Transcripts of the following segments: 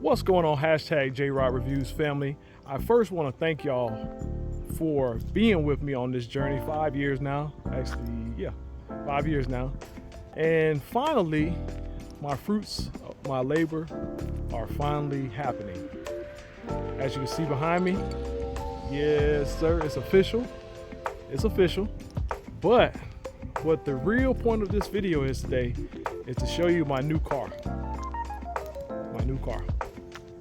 What's going on, hashtag JRideReviews family? I first want to thank y'all for being with me on this journey. 5 years now, actually, yeah, 5 years now. And finally, my fruits of my labor are finally happening. As you can see behind me, yes sir, it's official. It's official. But what the real point of this video is today is to show you my new car. My new car.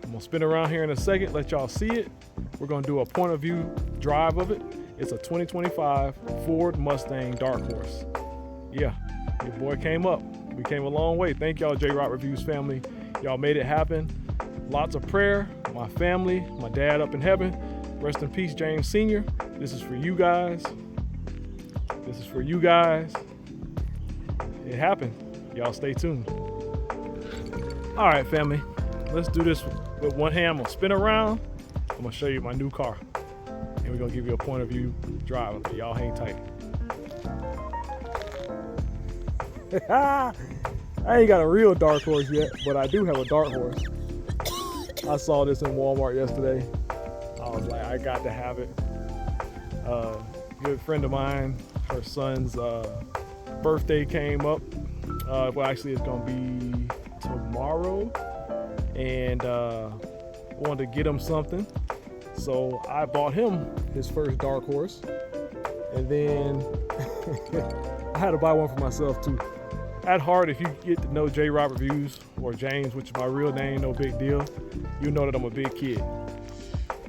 I'm gonna spin around here in a second, let y'all see it. We're gonna do a point of view drive of it. It's a 2025 Ford Mustang Darkhorse. Yeah, your boy came up. We came a long way. Thank y'all, JRideReviews family. Y'all made it happen. Lots of prayer. My family, my dad up in heaven. Rest in peace, James Sr. This is for you guys. This is for you guys. It happened. Y'all stay tuned. All right, family. Let's do this with one hand. I'm gonna spin around. I'm gonna show you my new car. And we're gonna give you a point of view drive. Okay, y'all hang tight. I ain't got a real Darkhorse yet, but I do have a Darkhorse. I saw this in Walmart yesterday. I was like, I got to have it. Good friend of mine, her son's birthday came up. Well, actually, it's gonna be tomorrow, and wanted to get him something, so I bought him his first Darkhorse, and then I had to buy one for myself too. At heart, if you get to know JRideReviews or James, which is my real name, no big deal, you know that I'm a big kid.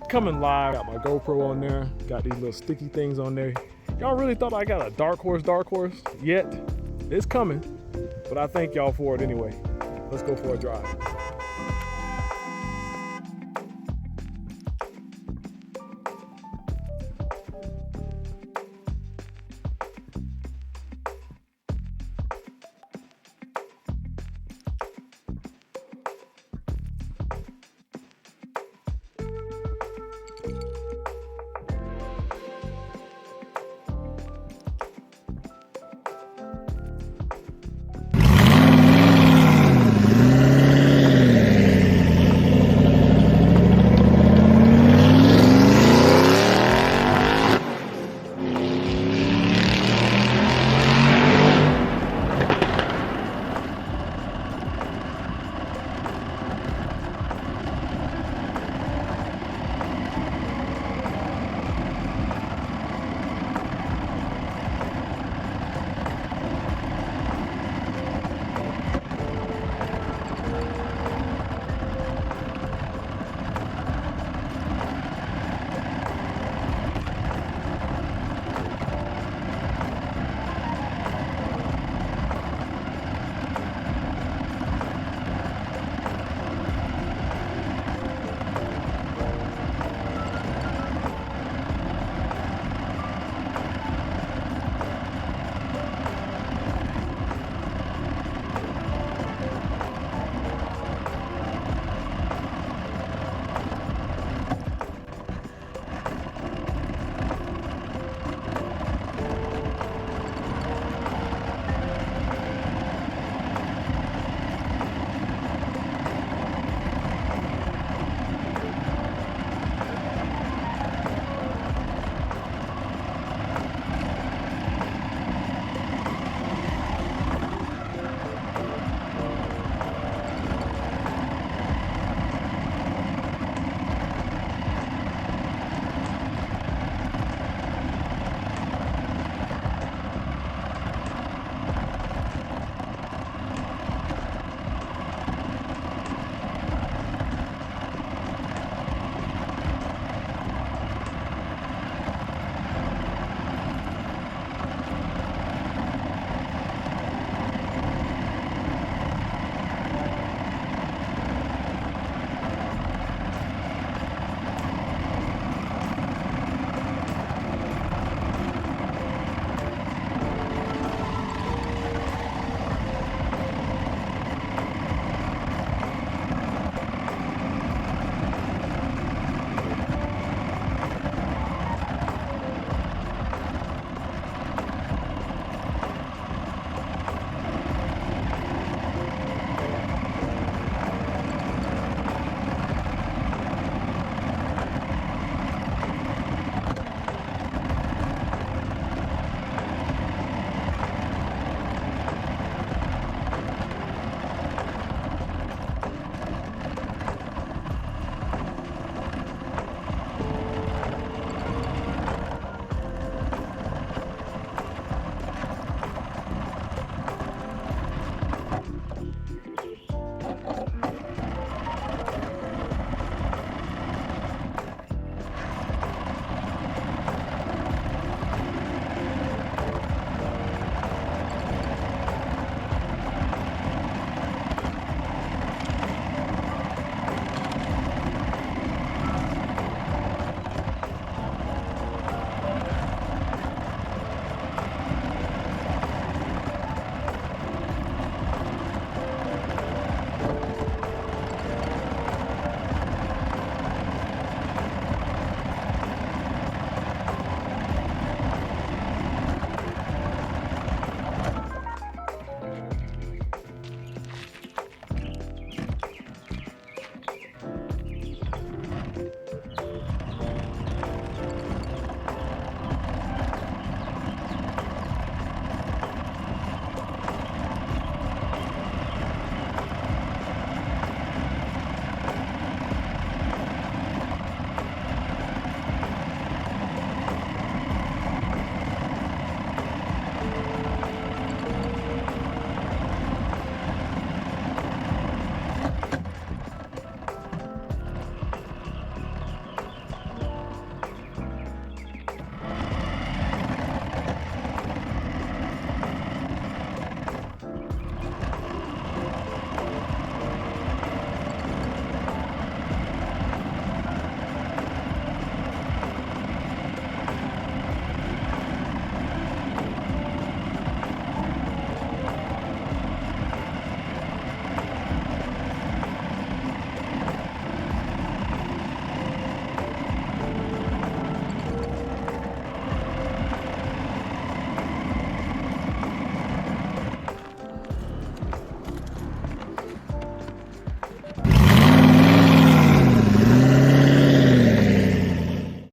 Coming live, got my GoPro on there, got these little sticky things on there. Y'all really thought I got a Darkhorse yet? It's coming, but I thank y'all for it anyway. Let's go for a drive.